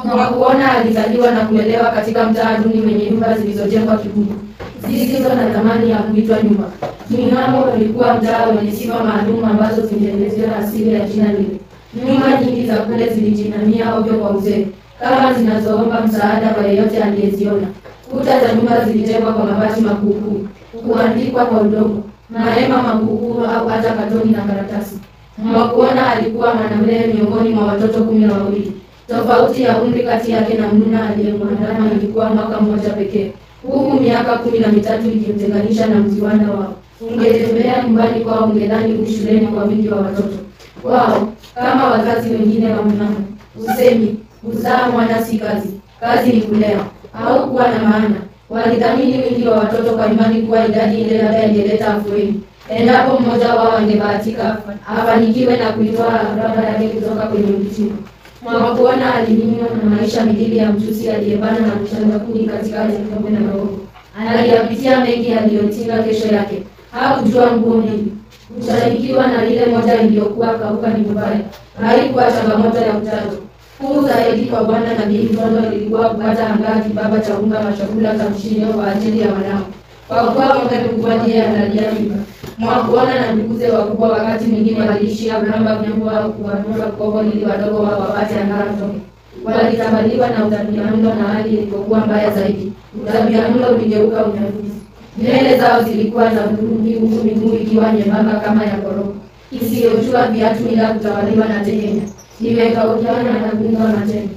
Mwakuona alizaliwa na kulelewa katika mtaa duni wenye nyumba zilizojengwa kibubu, zisizo na thamani ya kuitwa nyumba. Mingamo ulikuwa mtaa wenye sifa maalum ambazo zilielezewa asili ya jina lile. Nyumba nyingi za kule zilijinamia ovyo kwa uzee, kama zinazoomba msaada kwa yeyote aliyeziona. Kuta za nyumba zilijengwa kwa mabati makuukuu, kuandikwa kwa udongo, mahema makuukuu au hata katoni na karatasi. Mwakuona alikuwa mwanamume miongoni mwa watoto 12. Tofauti ya umri kati yake na Mnuna aliyemwandama ilikuwa mwaka mmoja pekee, huku miaka 13 ikimtenganisha na mziwanda wao. Ungetembea nyumbani kwao ungedhani ni shuleni kwa wingi wa watoto wao. Kama wazazi wengine wa Mnuna, usemi kuzaa mwana si kazi, kazi ni kulea, au kuwa na maana. Walidhamini wingi wa watoto kwa imani kuwa idadi ile labda ingeleta afueni endapo mmoja wao angebahatika afanikiwe na kuitoa baba yake kutoka kwenye mtini. Mwakuona aliminywa na maisha midili ya mjusi aliyebana na kuchanga kuni katika Zimbabwe na Moroko. Aliyapitia mengi aliyotinga kesho yake. Hakujua nguo mbili. Kuchangikiwa na lile moja iliyokuwa kauka ni mbaya. Haikuwa changamoto ya utatu. Kuu zaidi kwa bwana na bibi Mtondo ilikuwa kupata angaa kibaba cha unga wa chakula cha mshinyo kwa ajili ya wanao. Kwa kuwa ng'ombe mkubwa ndiye analia mimba. Mwakuona na nduguze wakubwa wakati mwingine waliishia kuramba vyombo au kuwanua kogo ili wadogo wao wapate angaa mtoke. Walitambaliwa na utapiamlo na hali ilipokuwa mbaya zaidi. Utapiamlo uligeuka unyafuzi. Nywele zao zilikuwa za hudhurungi huku miguu ikiwa nyembamba kama ya koroko, isiyojua viatu ila kutawaliwa na tehenya. Imekaukiana na kuungwa na tena.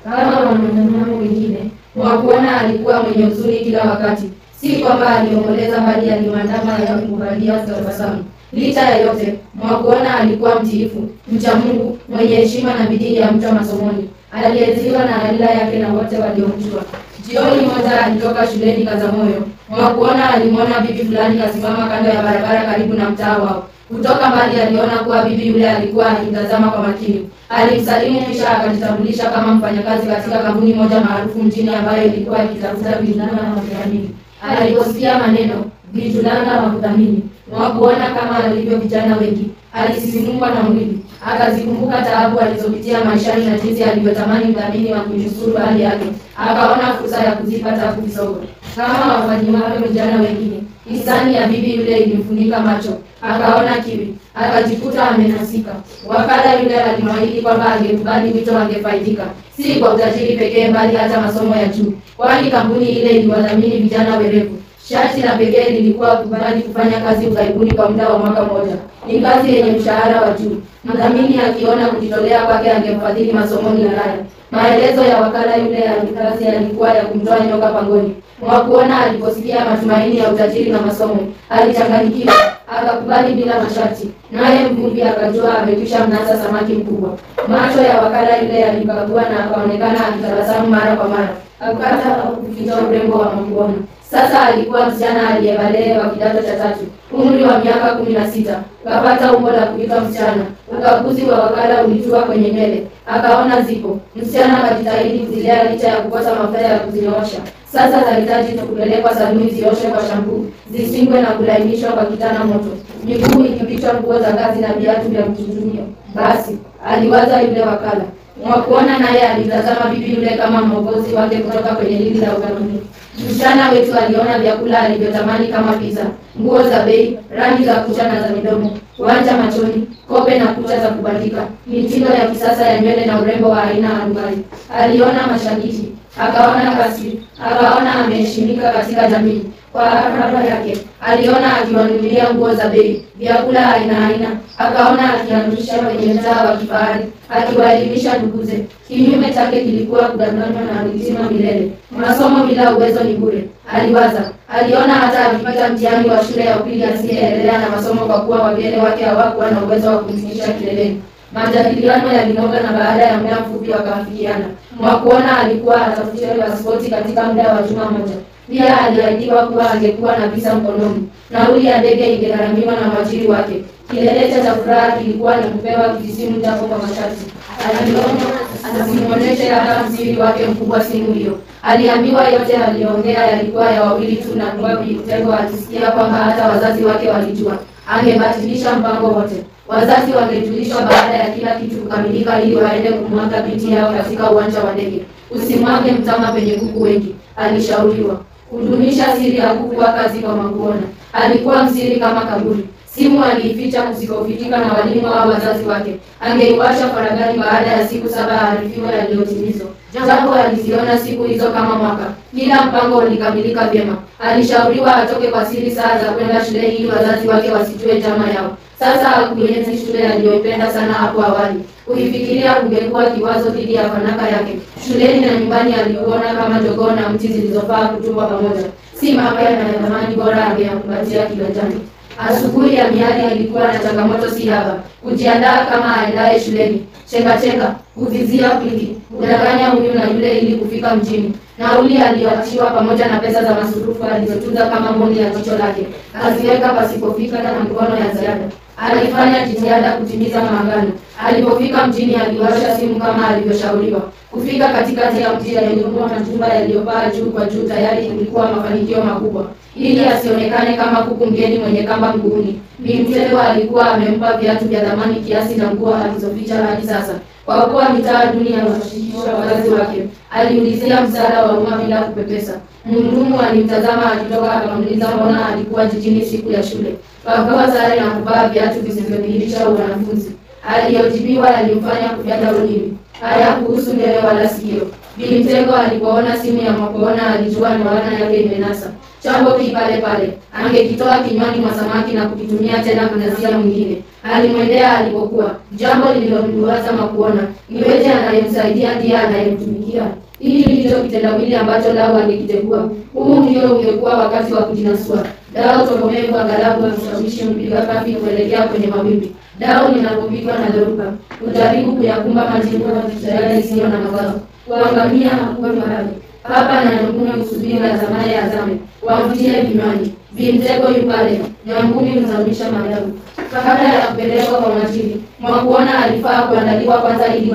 Kama wanadamu wengine, Mwakuona alikuwa mwenye huzuni kila wakati. Si kwamba aliomboleza bali alimwandama ya kumbalia tabasamu. Licha ya yote, Mwakuona alikuwa mtiifu, mcha Mungu, mwenye heshima na bidii ya mtu masomoni. Aliyeziwa na alila yake na wote waliomjua. Jioni moja alitoka shuleni Kazamoyo. Mwakuona alimwona bibi fulani kasimama kando ya barabara karibu na mtaa wao. Kutoka mbali aliona kuwa bibi yule alikuwa akimtazama kwa makini. Alimsalimu kisha akajitambulisha kama mfanyakazi katika kampuni moja maarufu mjini ambayo ilikuwa ikitafuta vijana wa kudhamini. Aliposikia maneno vijana wa kudhamini, Mwakuona kama alivyo vijana wengi, alisisimkwa na mwili. Akazikumbuka taabu alizopitia maishani na jinsi alivyotamani mdhamini wa kunusuru hali yake. Akaona fursa ya kuzipa taabu kisogo. Kama wafanyimavyo vijana wengine, hisani ya bibi yule ilimfunika macho. Akaona kiwi, akajikuta amenasika. Wakala yule alimwahidi kwamba angekubali wito angefaidika, si kwa utajiri pekee bali hata masomo ya juu, kwani kampuni ile iliwadhamini vijana werevu. Sharti la pekee lilikuwa kubali kufanya kazi ughaibuni kwa muda wa mwaka mmoja. Ni kazi yenye mshahara wa juu. Mdhamini akiona kujitolea kwake angemfadhili masomoni Ulaya. Maelezo ya wakala yule ya kazi yalikuwa ya kumtoa nyoka pangoni. Mwakuona aliposikia matumaini ya utajiri na masomo, alichanganyikiwa, akakubali bila masharti. Naye mvuvi akajua amekwisha mnasa samaki mkubwa. Macho ya wakala yule yalikagua na akaonekana akitabasamu mara kwa mara. Akakata kuficha urembo wa Mwakuona. Sasa alikuwa msichana aliyebalee wa kidato cha 3, umri wa miaka 16. Kapata umbo la kuitwa msichana. Ukaguzi wa wakala ulitua kwenye nywele. Akaona zipo. Msichana akajitahidi kuzilea licha ya kukosa mafuta ya kuziosha. Sasa zahitaji kupelekwa saluni zioshwe kwa shampoo, zisingwe na kulainishwa kwa kitana moto. Miguu ikipitwa nguo za kazi na viatu vya mchuchumio. Basi, aliwaza yule wakala. Mwakuona naye alitazama bibi yule kama mwokozi wake kutoka kwenye lindi la ughaibuni. Msichana wetu aliona vyakula alivyotamani kama pizza, nguo za bei, rangi za kucha na za midomo, wanja machoni, kope na kucha za kubandika, mitindo ya kisasa ya nywele na urembo wa aina mbalimbali. Aliona mashahidi, akaona kasi, akaona ameheshimika katika jamii. Kwa haraka yake, aliona akiwanunulia nguo za bei, vyakula aina aina, akaona akianzisha kwenye mtaa wa kifahari, akiwaelimisha nduguze. Kinyume chake kilikuwa kudanganywa na kutima milele. Masomo bila uwezo ni bure, aliwaza. Aliona hata akipata mtihani wa shule ya upili asingeendelea na masomo kwa kuwa wageni wake hawakuwa na uwezo wa kumfikisha kileleni. Majadiliano yalinoga na baada ya muda mfupi wakafikiana. Mwakuona alikuwa atafutiwa pasipoti katika muda wa juma moja. Pia aliahidiwa kuwa angekuwa na visa mkononi. Nauli ya ndege ingegharamiwa na mwajiri wake. Kilele cha furaha kilikuwa ni kupewa kijisimu japo kwa masharti. Aliona asimuoneshe hata msiri wake mkubwa simu hiyo. Aliambiwa yote aliongea yalikuwa ya wawili tu na kwa Mtengo alisikia kwamba hata wazazi wake walijua. Angebatilisha mpango wote. Wazazi wangejulishwa baada ya kila kitu kukamilika ili waende kumwaga binti yao katika uwanja wa ndege. Usimwage mtama penye kuku wengi, alishauriwa. Kudumisha siri hakukuwa kazi kwa Mangona. Alikuwa msiri kama kaburi. Simu aliificha kusikofikika na walimu au wazazi wake. Angeiwasha faragani baada ya siku 7 arifiwa yaliyotimizwa. Jambo aliziona siku hizo kama mwaka. Kila mpango ulikamilika vyema. Alishauriwa atoke kwa siri saa za kwenda shule ili wazazi wake wasijue jama yao. Sasa hakuienzi shule aliyoipenda sana hapo awali. Kuifikiria kungekuwa kiwazo dhidi ya fanaka yake. Shuleni na nyumbani aliuona kama jogoo na mti zilizofaa kutupwa pamoja. Si mapya na thamani bora angeyakumbatia kiganjani. Asubuhi ya miadi ilikuwa na changamoto si haba. Kujiandaa kama aendaye shuleni. Chenga, kuvizia kwingi, kudanganya huyu na yule ili kufika mjini. Nauli aliyoachiwa pamoja na pesa za masurufu alizotunza kama mboni ya jicho lake. Kaziweka pasipofika na mkono ya ziada. Alifanya jitihada kutimiza maagano. Alipofika mjini aliwasha simu kama alivyoshauriwa. Kufika katikati ya mji aliyokuwa majumba yaliyopaa juu kwa juu tayari kulikuwa mafanikio makubwa. Ili asionekane kama kuku mgeni mwenye kamba mguuni, Bi Mtego alikuwa amempa viatu vya thamani kiasi na nguo alizoficha hadi sasa. Kwa kuwa mitaa duni aliwashirikisha wazazi wake, aliulizia msaada wa umma bila kupepesa. Mhudumu alimtazama akitoka akamuuliza mbona alikuwa jijini siku ya shule. Kavaa sare na kuvaa viatu visivyodhihirisha wanafunzi. Aliyojibiwa alimfanya kufyata ulimi. Haya kuhusu mbele wala sikio. Bi Mtego alipoona simu ya Mwakoona alijua ndoana yake imenasa. Chambo kipale pale. Angekitoa kinywani mwa samaki na kukitumia tena kunazia mwingine. Alimwendea alipokuwa. Jambo lililomduaza Mwakoona. Iweje anayemsaidia ndiye anayemtumikia? Hili ndicho kitendawili ambacho lao angekitegua. Huu ndio ungekuwa wakati wa kujinasua. Dao tokomevu aghalabu kushawishi mpiga kafi kuelekea kwenye mawimbi. Dao linapopigwa na dhoruba. Kujaribu kuyakumba majimbo na kitayari isiyo na mazao. Kuangamia hakuwa mahali. Hapa na Nyangumi kusubiri na zamani ya zame. Wamvutie vinywani. Bi Mtego yupale. Nyangumi mzamisha madamu. Kabla ya kupelekwa kwa majini, Mwakoona alifaa kuandaliwa kwanza ili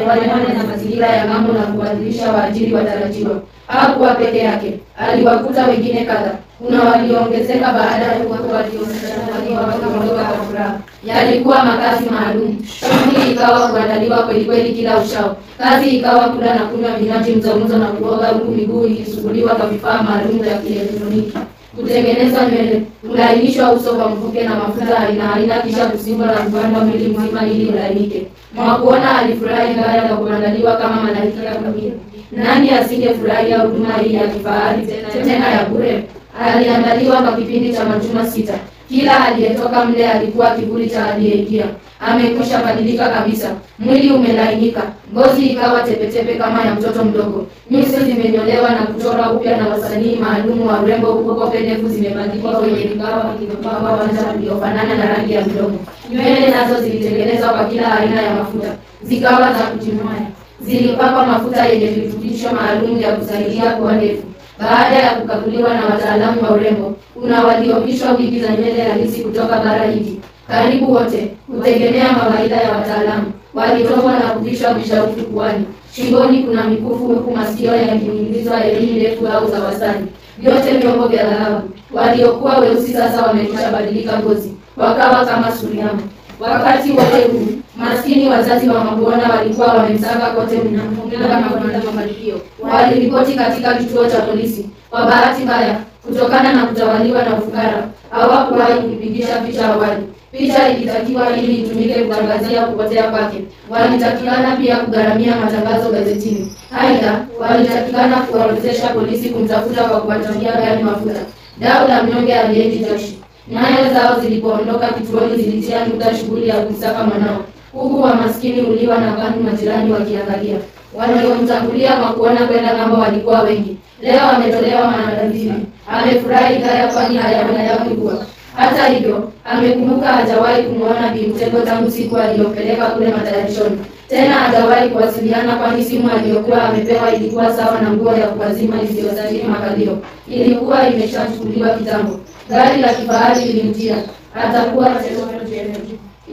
walemane na mazingira ya ng'ambo na kubadilisha waajiri watarajiwa. Hakuwa peke yake. Aliwakuta wengine kadha. Kuna walioongezeka baada ya watu walioondoka kwa furaha. Yalikuwa makazi maalum. Shughuli ikawa kuandaliwa kweli kila uchao. Kazi ikawa kula na kunywa vinywaji mzungumzo na kuoga huku miguu ikisuguliwa kwa vifaa maalum vya kielektroniki. Kutengenezwa nywele, kulainishwa uso kwa mvuke na mafuta aina kisha kusimba na kupandwa mwili mzima ili ulainike. Mwakoona alifurahi gari la kuandaliwa kama malaika ya kamili. Nani asingefurahia huduma hii ya kifahari tena ya bure? Aliandaliwa kwa kipindi cha majuma 6. Kila aliyetoka mle alikuwa kivuli cha aliyeingia. Amekwisha badilika kabisa. Mwili umelainika. Ngozi ikawa tepetepe kama ya mtoto mdogo. Nyuso zimenyolewa na kuchorwa upya na wasanii maalumu wa urembo, huko kope ndefu zimebandikwa kwenye ingawa kilopakwa wanja uliofanana na rangi ya mdomo. Nywele nazo zilitengenezwa kwa kila aina ya mafuta. Zikawa za kujimwaya. Zilipakwa mafuta yenye virutubisho maalum ya kusaidia kuwa ndefu. Baada ya kukaguliwa na wataalamu wa urembo, kuna waliovishwa wigi za nywele halisi kutoka bara hili. Karibu wote, kutegemea mawaidha ya wataalamu, walitokwa na kuvishwa vishauki puani. Shingoni kuna mikufu huku masikio yakining'inizwa herini ndefu au za wastani. Vyote vyombo vya dhahabu. Waliokuwa weusi sasa wamekwisha badilika ngozi. Wakawa kama Suriamu. Wakati wote huu, maskini wazazi wa Mwakoona walikuwa wamemsaka kote mnafunga kama kuandaa mafanikio. Waliripoti katika kituo cha polisi. Kwa bahati mbaya, kutokana na kutawaliwa na ufukara, hawakuwahi kupigisha picha awali. Picha ilitakiwa ili itumike kutangazia kupotea kwake. Walitakikana pia kugharamia matangazo gazetini. Aidha, walitakikana kuwaozesha polisi kumtafuta kwa kuwatamia gari mafuta. Dau la mnyonge aliendi joshi. Nyayo zao zilipoondoka kituoni zilitia nukta shughuli ya kumsaka mwanao. Huku wa maskini uliwa na kanu majirani wakiangalia. Waliomtangulia Mwakoona kwenda ng'ambo walikuwa wengi. Leo ametolewa maandalizi. Amefurahi gaya kwani hayaonekani kuwa. Hata hivyo, amekumbuka hajawahi kumuona Bi Mtego tangu siku aliyopeleka kule matayarishoni. Tena hajawahi kuwasiliana kwani simu aliyokuwa amepewa ilikuwa sawa na nguo ya kuwazima isiyostahili makalio. Ilikuwa imeshachukuliwa kitambo. Gari la kifahari lilimjia. Atakuwa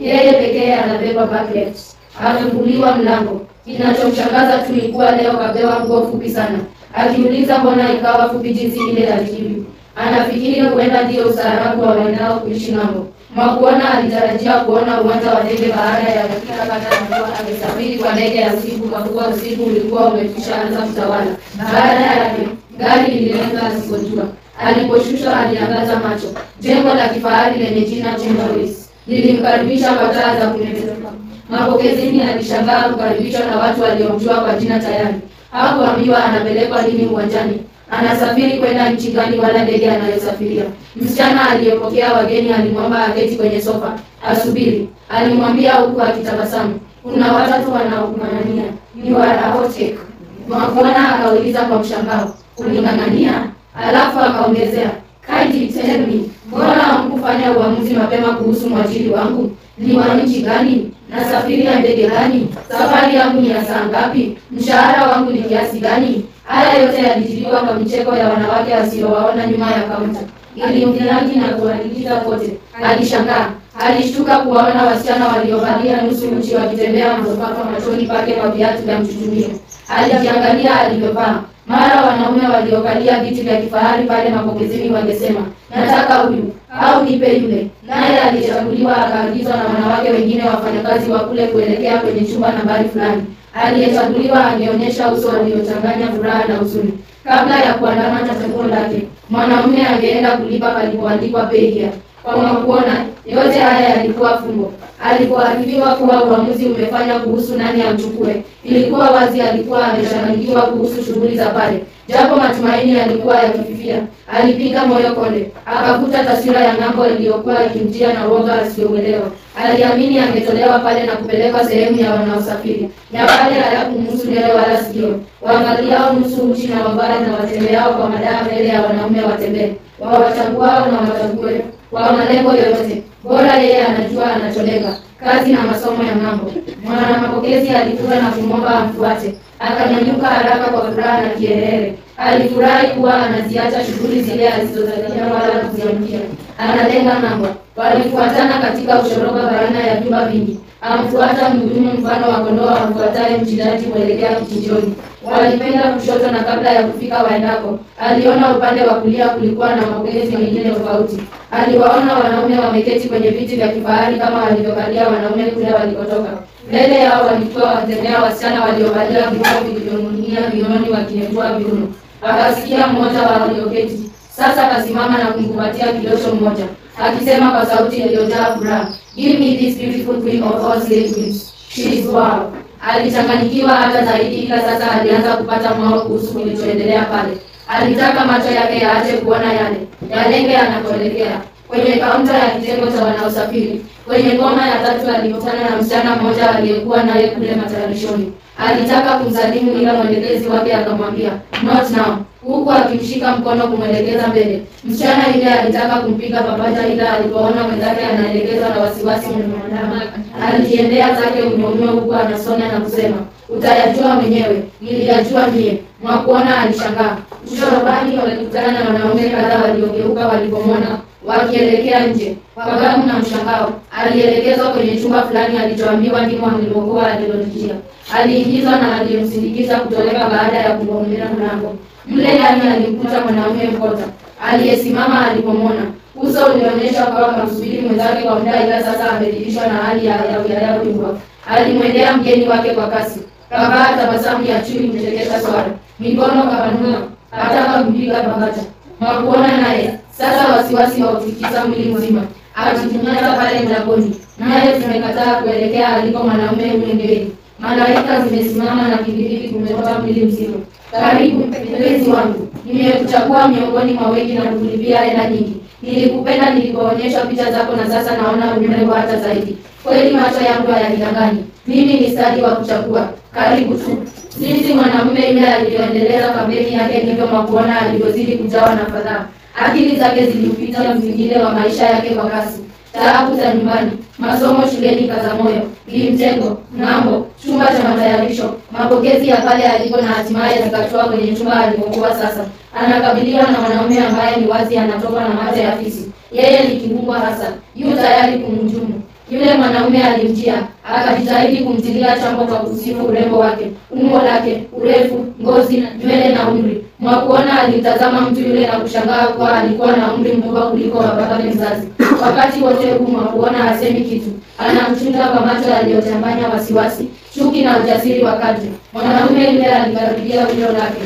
yeye pekee anabeba backleft. Amefunguliwa mlango. Kinachomshangaza tu ilikuwa leo kapewa nguo fupi sana. Akiuliza mbona ikawa fupi jinsi ile alivyo. Anafikiri huenda ndio ustaarabu wa waendao kuishi ng'ambo. Mwakuona alitarajia kuona uwanja wa ndege baada ya dakika kadhaa amesafiri kwa ndege ya usiku, kwa kuwa usiku ulikuwa umekwishaanza kutawala. Baada yake gari lilianza asikojua. Aliposhushwa aliangaza macho. Jengo la kifahari lenye jina Chamberlain lilimkaribisha kwa taa za kumetemeka. Mapokezini alishangaa kukaribishwa na watu waliomjua kwa jina tayari. Hakuambiwa anapelekwa lini uwanjani, anasafiri kwenda nchi gani, wala ndege anayosafiria. Msichana aliyepokea wageni alimwomba aketi kwenye sofa asubiri. Alimwambia huku akitabasamu, kuna watatu wanaokung'ang'ania. You are a hot cake. Mwakuona akauliza kwa mshangao, uning'ang'ania? Alafu akaongezea, kindly tell me, mbona hamkufanya uamuzi mapema kuhusu mwajiri wangu? Ni wa nchi gani? Nasafiria ndege gani? Safari yangu ni ya saa ngapi? Mshahara wangu ni kiasi gani? Haya yote yalijibiwa kwa micheko ya wanawake wasiowaona nyuma ya kaunta. Ilimdhihaki na kuwaingiza kote. Alishangaa. Alishtuka kuwaona wasichana waliovalia nusu uchi wakitembea mzopaka machoni pake kwa viatu vya mchuchumio. Alijiangalia alivyovaa. Mara wanaume waliokalia viti vya kifahari pale mapokezini wangesema, nataka huyu au nipe yule. Naye alichaguliwa akaagizwa na wanawake wengine wafanyakazi wa kule kuelekea kwenye chumba nambari fulani. Aliyechaguliwa angeonyesha uso uliochanganya furaha na huzuni. Kabla ya kuandama chaguo lake, mwanamume angeenda kulipa palipoandikwa pay here. Kwa Mwakuona, yote haya yalikuwa fumbo. Alipoarifiwa kuwa uamuzi umefanya kuhusu nani amchukue, ilikuwa wazi alikuwa amechanganyikiwa kuhusu shughuli za pale. Japo matumaini yalikuwa yakififia, alipiga moyo konde. Akavuta taswira ya ng'ambo iliyokuwa ikimjia na uoga asiyoelewa. Aliamini angetolewa pale na kupelekwa sehemu ya wanaosafiri. Ya pale hayakumhusu mbele wala sikio. Waangaliao nusu uchi na wabara na watembeao kwa madaa mbele ya wanaume watembee. Wawachaguao na wachague kwa malengo yoyote. Bora yeye anajua anacholenga, kazi na masomo ya ng'ambo. Mwana mapokezi alikuwa na kumwomba amfuate. Akanyanyuka haraka kwa furaha na kiherehere. Alifurahi kuwa anaziacha shughuli zile alizozaliwa wala kuziamkia. Analenga ng'ambo. Walifuatana katika ushoroba baina ya vyumba vingi. Amfuata mhudumu mfano wa kondoo amfuataye mchinjaji kuelekea kichinjoni. Walipenda kushoto na kabla ya kufika waendako, aliona upande wa kulia kulikuwa na mapokezi mengine tofauti. Aliwaona wanaume wameketi kwenye viti vya kifahari kama walivyokalia wanaume kule walikotoka. Mbele yao walikuwa watembea wasichana waliovalia vifaa vilivyoning'inia viunoni wakinevua viuno. Akasikia mmoja wa walioketi. Sasa akasimama na kumkumbatia kidosho mmoja, akisema kwa sauti iliyojaa furaha, give me this beautiful queen of all slave queens. She is wow. Alichanganyikiwa hata zaidi, ila sasa alianza kupata mwao kuhusu kilichoendelea pale. Alitaka macho yake yaache kuona yale, yalenge anakoelekea. Kwenye kaunta ya kitengo cha wanaosafiri, kwenye ngoma ya tatu alikutana na msichana mmoja aliyekuwa naye kule matayarishoni. Alitaka kumsalimu ila mwelekezi wake akamwambia, not now, huku akimshika mkono kumwelekeza mbele. Msichana yule alitaka kumpiga papaja, ila alipoona mwenzake anaelekezwa na wasiwasi mwanadamu, alijiendea zake unyonyo huku anasona na kusema, utayajua mwenyewe, niliyajua mie. Mwakuona alishangaa. Ushorobani walikutana na wanaume kadhaa waliogeuka walipomwona wakielekea nje. Kwa gamu na mshangao, alielekezwa kwenye chumba fulani alichoambiwa ndimo alimokuwa alilojia. Aliingizwa na aliyemsindikiza kutoleka baada ya kugonga mlango. Mle ndani alimkuta mwanaume mkota aliyesimama alipomwona. Uso ulionyesha kwamba kamsubiri mwenzake kwa muda, ila sasa ameridhishwa na hali ya kuibwa. Alimwendea mgeni wake kwa kasi. Kavaa tabasamu ya chui mchekesha swara. Mikono kapanua, ataka kumpiga papaja. Mwakuona naye sasa wasiwasi wa kutikisa mwili mzima. Alijinyata pale mlangoni, naye zimekataa kuelekea aliko mwanaume yule ngeni. Malaika zimesimama na kibiriki kumetoka mwili mzima. Karibu mpenzi wangu, nimekuchagua miongoni mwa wengi na kukulipia hela nyingi. Nilikupenda nilipoonyesha picha zako na sasa naona umrembo hata zaidi. Kweli macho yangu hayanidanganyi. Mimi ni stadi wa kuchagua. Karibu tu. Jinsi mwanamume yule alivyoendeleza kampeni yake ndivyo Mwakuona alivyozidi kujawa na fadhaa. Akili zake zilipita mzingile wa maisha yake kwa kasi. Taabu za nyumbani, masomo shuleni Kazamoyo, Limtengo, ng'ambo, chumba cha matayarisho, mapokezi ya pale alipo na hatimaye zikatoa kwenye chumba alipokuwa sasa. Anakabiliwa na mwanaume ambaye ni wazi anatoka na mate ya fisi. Yeye ni kibumbwa hasa, yu tayari kumhujumu. Yule mwanaume alimjia, akajitahidi kumtilia chambo kwa kusifu urembo wake, umbo lake, urefu, ngozi, nywele na umri. Mwakuona alimtazama mtu yule na kushangaa kuwa alikuwa na umri mkubwa kuliko wa babake mzazi. Wakati wote huu Mwakuona hasemi kitu. Anamchunga kwa macho yaliyochanganya wasiwasi, chuki na ujasiri wa kadri. Mwanaume yule alikaribia wilo lake.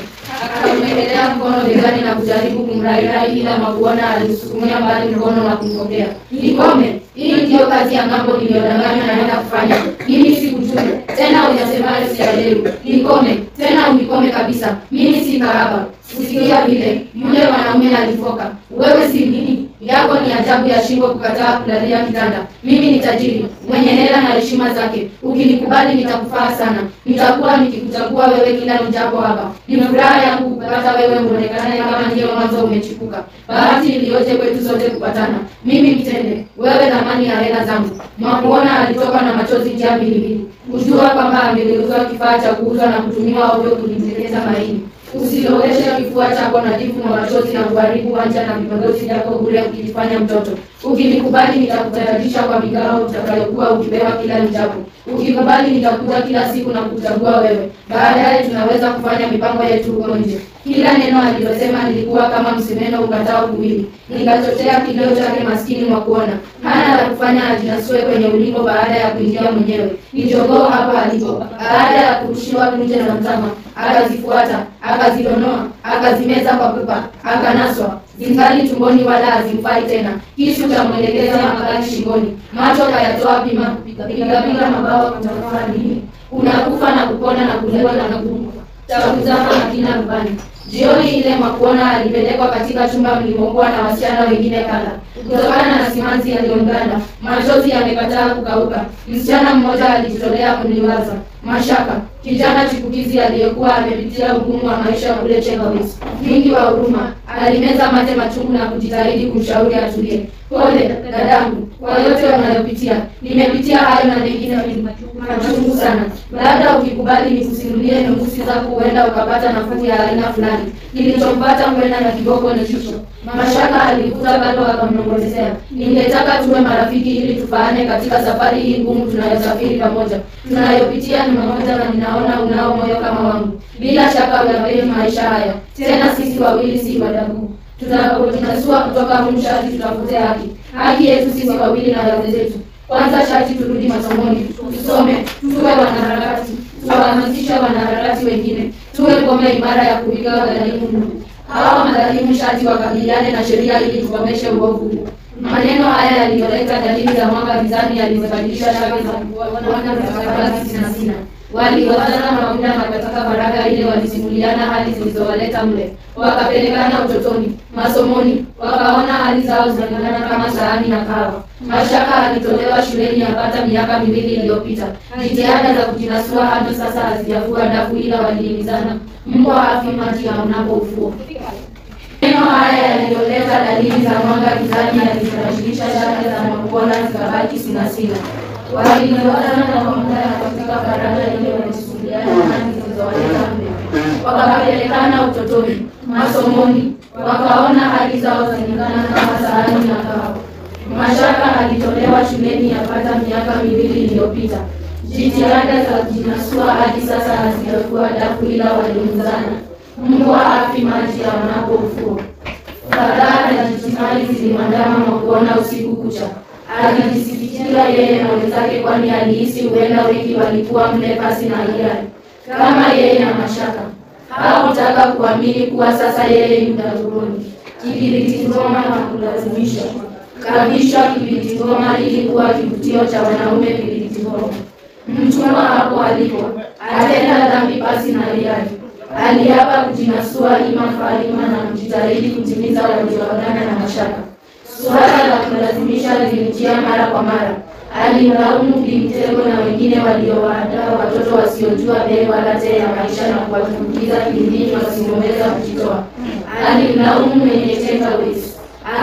Akamwekelea mkono begani na kujaribu kumrairai, ila Mwakuona alisukumia mbali mkono na kumpokea. Nikome, hii ndio kazi ya mambo niliyodanganywa naenda kufanya. Mimi sikujui. Tena unasemaje sielewi. Nikome, tena unikome kabisa. Mimi si kahaba. Usikia vile, yule mwanaume alifoka. Wewe si nini? Yako ni ajabu ya shingo kukataa kulalia kitanda. Mimi ni tajiri, mwenye hela na heshima zake. Ukinikubali nitakufaa sana. Nitakuwa nikikuchagua wewe kila nijapo hapa. Ni furaha yangu kupata wewe muonekane kama ndio mwanzo umechipuka. Bahati iliyoje kwetu sote kupatana. Mimi mtende, wewe thamani ya hela zangu. Mwakuona alitoka na machozi njia mbili. Kujua kwamba angeliuzwa kifaa cha kuuzwa na kutumiwa ovyo kulimtekeza maini. Usiloweshe kifua chako na jifu na machozi na kuharibu wanja na vipodozi vyako bure ukijifanya mtoto. Ukinikubali nitakutayarisha kwa mikao utakayokuwa ukipewa kila nijapo. Ukikubali nitakuja kila siku na kuchagua wewe. Baadaye tunaweza kufanya mipango yetu huko nje. Kila neno alilosema lilikuwa kama msemeno ukatao kuwili. Nikachotea kilio chake maskini Mwakuona. Hana la kufanya ajinasue kwenye ulingo baada ya kuingia mwenyewe. Ni jogoo hapo alipo. Baada ya kurushiwa nje na mtama, akazifuata, akazidonoa, akazimeza kwa pupa, akanaswa. Zingali tumboni wala hazimfai tena. Kisha chamwelekeza makali shingoni. Macho kayatoa pima, piga mabawa kutafaa nini. Unakufa na kupona na kulewa na kukumbuka. Chakuzama makina rubani. Jioni ile Mwakuona alipelekwa katika chumba mlimokuwa na wasichana wengine kadha. Kutokana na simanzi yaliyomganda, machozi yamekataa kukauka. Msichana mmoja alijitolea kumliwaza. Mashaka, kijana chipukizi aliyekuwa amepitia ugumu wa maisha kule Chengawezi. Mwingi wa huruma, alimeza mate machungu na kujitahidi kumshauri atulie. Pole, dadangu, kwa yote unayopitia. Nimepitia hayo na mengine machungu sana. Labda ukikubali nikusimulie nukusi zako huenda ukapata nafuu ya aina fulani. Nilichompata kwenda na kiboko ni chucho. Mashaka alikuta bado akamnong'onezea. Ningetaka tuwe marafiki ili tufaane katika safari hii ngumu tunayosafiri pamoja. Tunayopitia ni mamoja na ninaona unao moyo kama wangu. Bila shaka uyapendi maisha haya. Tena sisi wawili si wadagu. Tutakapojitasua kutoka humu sharti tutafute haki. Haki yetu sisi wawili na dada zetu. Kwanza sharti turudi masomoni. Tusome, tuwe wanaharakati. Tuwahamasishe wanaharakati wengine. Tuwe ngome imara ya kupiga wadhalimu ndugu. Hawa madhalimu sharti wakabiliane na sheria ili tukomeshe uovu huu. Maneno haya yaliyoleta dalili za mwanga gizani yalizobadilisha shaka za kuona sina. Waliozana mamuda na katika baraka ile walisimuliana hali zilizowaleta mle. Wakapelekana utotoni, masomoni, wakaona hali zao zinalingana kama sahani na kawa. Mashaka alitolewa shuleni yapata miaka 2 iliyopita. Jitihada za kujinasua hadi sasa hazijafua dafu, ila walihimizana. Mbwa afi maji ya mnapo ufuo. Maneno haya yaliyoleta dalili za mwanga gizani yalizibadilisha shaka za Mwakuona zikabaki sina. Waliozana na mamuda katika baraka ile walisimuliana hali zilizowaleta mle. Wakapelekana utotoni, masomoni, wakaona hali zao zinalingana kama sahani na kawa. Mashaka alitolewa shuleni yapata miaka 2 iliyopita. Jitihada za kujinasua hadi sasa hazijafua dafu, ila walihimizana. Mbwa afi maji ya mnapo ufuo. Fadhaa na jitimali zilimwandama Mwakuona usiku kucha. Alijisikia yeye na wenzake, kwani alihisi huenda wengi walikuwa mle pasi na hiari kama yeye na Mashaka. Hakutaka kuamini kuwa sasa yeye ni mtazuruni. Kibiriti ngoma na kulazimisha. Kabisha kibiriti ngoma ilikuwa kivutio cha wanaume kibiriti ngoma. Mtumwa hapo alipo, atenda dhambi pasi na hiari. Aliapa kujinasua ima falima na kujitahidi kutimiza walioagana na Mashaka. Suala la kulazimisha lilimjia mara kwa mara. Alimlaumu Bimtego na wengine waliowaandaa watoto wasiojua bei wala tee ya maisha na kuwatumbukiza kilindini wasioweza kujitoa. Alimlaumu mwenye Chengawezi.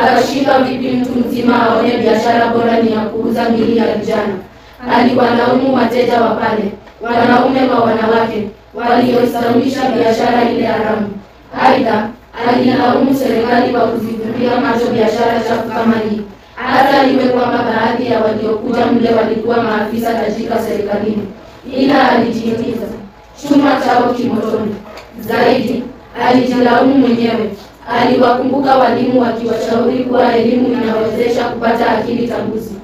Akashika vipi mtu mzima aone biashara bora ni ya kuuza mili ya vijana. Aliwalaumu wateja wa pale, wanaume kwa wanawake, walioistawisha biashara ile haramu. Aidha, alilaumu serikali kwa kuzifumbia macho biashara chafu kama hii. Hata iwe kwamba baadhi ya waliokuja mle walikuwa maafisa tajika serikalini, ila alijihimiza chuma chao kimotoni. Zaidi, Alijilaumu mwenyewe. Aliwakumbuka walimu wakiwashauri kuwa elimu inawezesha kupata akili tambuzi.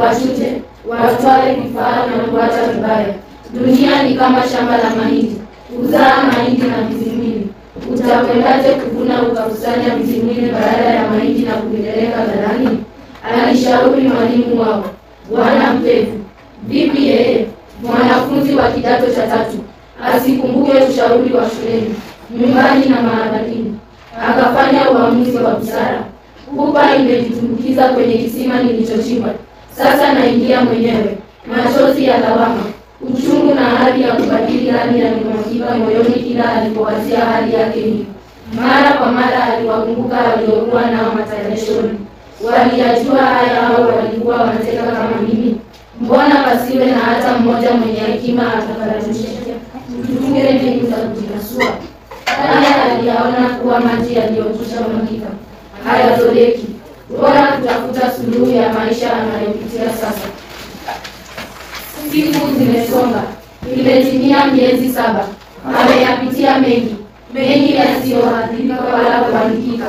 Wachuje, watwale vifaa na kuacha vibaya. Dunia ni kama shamba la mahindi. Uzaa mahindi na vizimili. Utakwendaje kuvuna ukakusanya vizimili baada ya mahindi na kupeleka ghalani? Alishauri mwalimu wao, Bwana Mpevu. Vipi yeye, mwanafunzi wa kidato cha 3, asikumbuke ushauri wa shuleni, nyumbani na maabadini? Akafanya uamuzi wa busara. Pupa imejitumbukiza kwenye kisima nilichochimba. Sasa naingia mwenyewe. Machozi ya lawama, uchungu na hali ya kubadili rangi yalimwagika moyoni kila alipowazia hali yake hii. Mara kwa mara aliwakumbuka waliokuwa nao matayarishoni. Waliyajua haya au walikuwa wanateka kama mimi? Mbona pasiwe na hata mmoja mwenye hekima atakayetushia tutunge mbinu za kujinasua? Haya aliyaona kuwa maji yaliyokwisha mwagika hayazoleki. Bora kutafuta suluhu ya maisha anayopitia sasa. Siku zimesonga. Imetimia miezi 7. Ameyapitia mengi yasiyoadhirika wala kuandikika.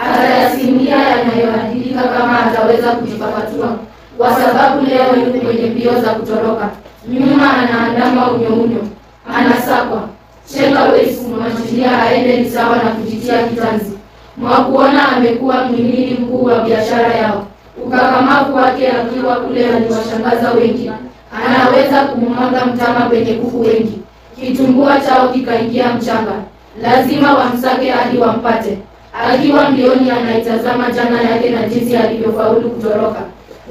Atayasimulia yanayoadhirika kama ataweza kujipapatua, kwa sababu leo yuko kwenye mbio za kutoroka. Nyuma anaandama unyo, anasakwa. Chenga wezi kumwachilia aende ni sawa na kujitia kitanzi. Mwakuona amekuwa mhimili mkuu wa biashara yao. Ukakamavu wake akiwa kule aliwashangaza wengi. Anaweza kumwaga mtama kwenye kuku wengi. Kitumbua chao kikaingia mchanga. Lazima wamsake hadi wampate. Akiwa mbioni anaitazama jana yake na jinsi alivyofaulu kutoroka.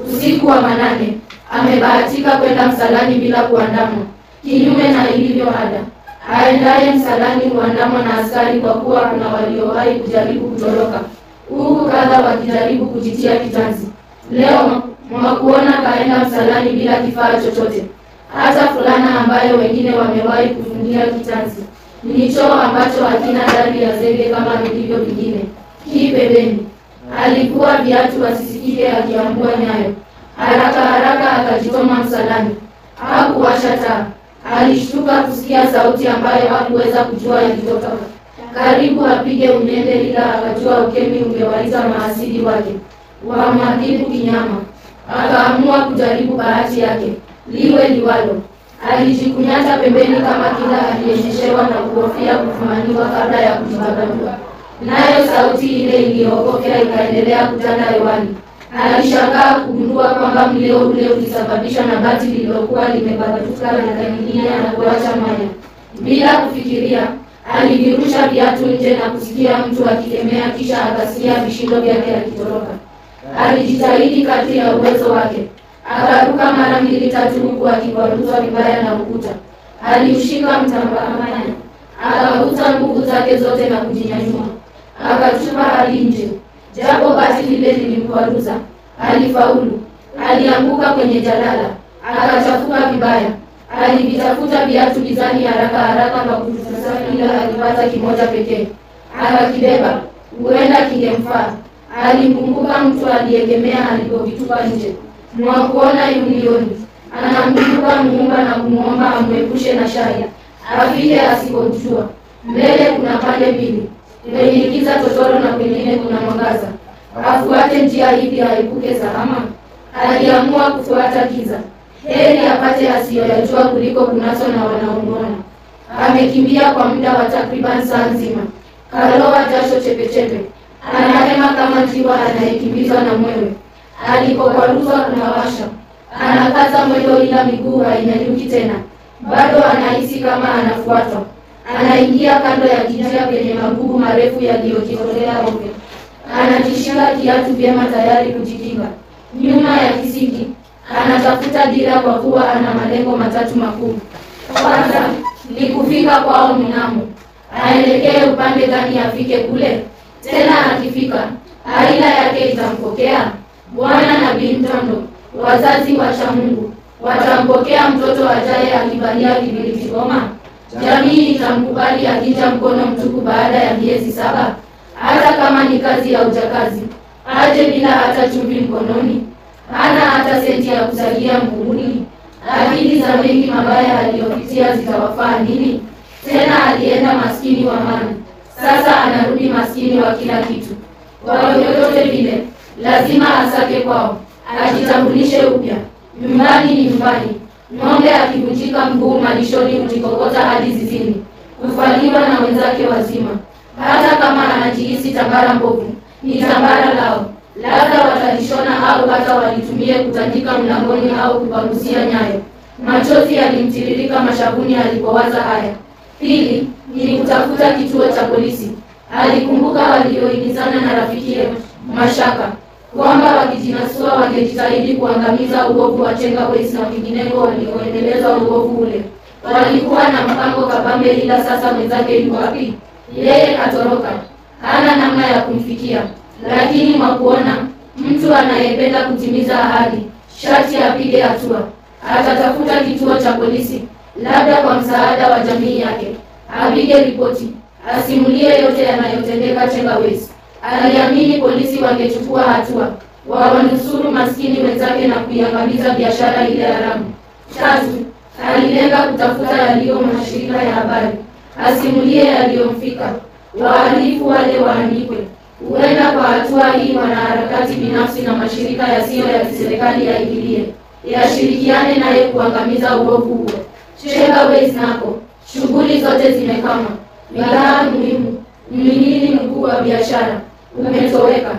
Usiku wa manane, amebahatika kwenda msalani bila kuandamwa. Kinyume na ilivyo ada, aendaye msalani huandamwa na askari, kwa kuwa kuna waliowahi kujaribu kutoroka, huku kadha wakijaribu kujitia kitanzi. Leo Mwakuona kaenda msalani bila kifaa chochote, hata fulana ambayo wengine wamewahi kufungia kitanzi. Ni choo ambacho hakina dari ya zege kama vilivyo vingine. Pembeni alikuwa viatu asisikike akiambua nyayo. Haraka akajitoma msalani. Hakuwasha taa. Alishtuka kusikia sauti ambayo hakuweza kujua ilitoka. Karibu apige unyende, ila akajua ukemi ungewaita maasidi wake wamwadhibu kinyama. Akaamua kujaribu bahati yake, liwe liwalo. Alijikunyata pembeni kama kila aliyenyeshewa na kuhofia kufumaniwa kabla ya kujibabadua. Nayo sauti ile iliyookokea ikaendelea kutanda hewani. Alishangaa kugundua kwamba mlio ule ulisababishwa na bati lililokuwa limebadatuka likaingia na kuacha maya. Bila kufikiria, alivirusha viatu nje na kusikia mtu akikemea, kisha akasikia vishindo vyake akitoroka. Alijitahidi kadri ya uwezo wake. Akaruka mara 2-3 huku akikwaruzwa vibaya na ukuta. Aliushika mtambakamanya. Akavuta nguvu zake zote na kujinyanyua. Akatupa hadi nje. Japo bati lile lilimkwaruza, alifaulu. Alianguka kwenye jalala. Akachafuka vibaya. Alivitafuta viatu gizani haraka kwa kutusa, ila alipata kimoja pekee. Akakibeba, huenda kingemfaa. Alimkumbuka mtu aliyegemea alipovitupa nje. Mwakuona yunioni anamkumbuka Muumba na kumuomba amwepushe na shari, afike asipojua. Mbele kuna pande mbili, kwenye giza totoro na kwingine kuna mwangaza. Afuate njia hivi aepuke salama? Aliamua kufuata giza. Heri apate asiyoyajua kuliko kunaso na wanaomwona. Amekimbia kwa muda wa takriban saa nzima. Kaloa jasho chepechepe. Anahema kama njiwa anayekimbizwa na mwewe. Alipokwaruzwa kunawasha. Anakaza mwendo ila miguu hainyanyuki tena. Bado anahisi kama anafuatwa. Anaingia kando ya kijia kwenye magugu marefu yaliyojitolea ovyo. Anajishika kiatu vyema tayari kujikinga. Nyuma ya kisiki, anatafuta dira kwa kuwa ana malengo 3 makuu. Kwanza, ni kufika kwao mnamo. Aelekee upande gani afike kule? Tena akifika, aila yake itampokea? Bwana na Bintondo, wazazi wacha Mungu, watampokea mtoto ajaye akivalia kibiriti goma? Jamii itamkubali akija mkono mtupu baada ya miezi 7? Hata kama ni kazi ya ujakazi, aje bila hata chumvi mkononi? Hana hata senti ya kusagia mgunguni? Akili za mengi mabaya aliyopitia zitawafaa nini? Tena alienda maskini wa mali. Sasa anarudi maskini wa kila kitu. Kwa vyovyote vile, lazima asake kwao, ajitambulishe upya. Nyumbani ni nyumbani. Ng'ombe akivunjika mguu malishoni hujikokota hadi zizini, kufaliwa na wenzake wazima. Hata kama anajihisi tambara mbovu, ni tambara lao. Labda watalishona au hata walitumie kutandika mlangoni au kupangusia nyayo. Machozi yalimtiririka mashavuni alipowaza haya. Pili, ni kutafuta kituo cha polisi. Alikumbuka waliohimizana na rafikiye Mashaka kwamba wakijinasua wangejitahidi kuangamiza uovu wa Chengaways na wengineko walioendeleza uovu ule. Walikuwa na mpango kabambe, ila sasa mwenzake yu wapi? Yeye katoroka, hana namna ya kumfikia. Lakini mwakuona, mtu anayependa kutimiza ahadi sharti apige hatua. Atatafuta kituo cha polisi, labda kwa msaada wa jamii yake. Apige ripoti, asimulie yote yanayotendeka Chengaways. Aliamini polisi wangechukua hatua, wawanusuru maskini wenzake na kuiangamiza biashara ile haramu. Tatu, alilenga kutafuta yaliyo mashirika ya habari, asimulie yaliyomfika. Wahalifu wale waandikwe. Huenda kwa hatua hii wanaharakati binafsi na mashirika yasiyo ya kiserikali yaingilie, yashirikiane naye kuangamiza uovu huo. Chengaways nako, shughuli zote zimekama. Wilaya muhimu, mhimili mkuu wa biashara, umetoweka.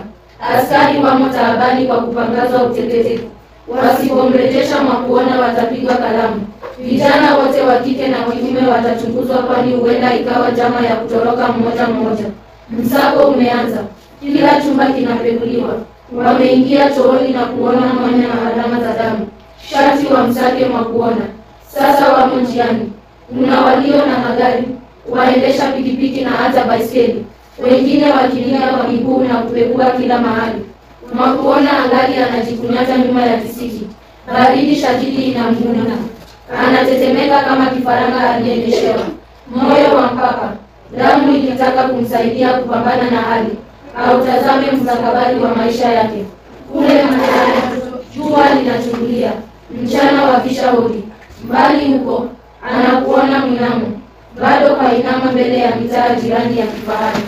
Askari wamo taabani kwa kupangazwa utepetevu. Wasipomrejesha Mwakuona watapigwa kalamu. Vijana wote wa kike na kiume watachunguzwa, kwani huenda ikawa jama ya kutoroka mmoja mmoja. Msako umeanza. Kila chumba kinapekuliwa. Wameingia chooni na kuona mwanya na alama za damu. Sharti wamsake Mwakuona. Sasa wamo njiani. Kuna walio na magari, waendesha pikipiki na hata baiskeli. Wengine wakilia kwa miguu na kupekua kila mahali. Mwakuona angali anajikunyata nyuma ya kisiki. Baridi shadidi inamguna. Anatetemeka kama kifaranga aliyenyeshewa. Moyo wa mpaka. Damu ilitaka kumsaidia kupambana na hali. Autazame mustakabali wa maisha yake. Kule mtaani, jua linachungulia. Mchana wapisha hodi. Mbali huko, anakuona Mwinamo. Bado kainama mbele ya mitaa jirani ya kifahari.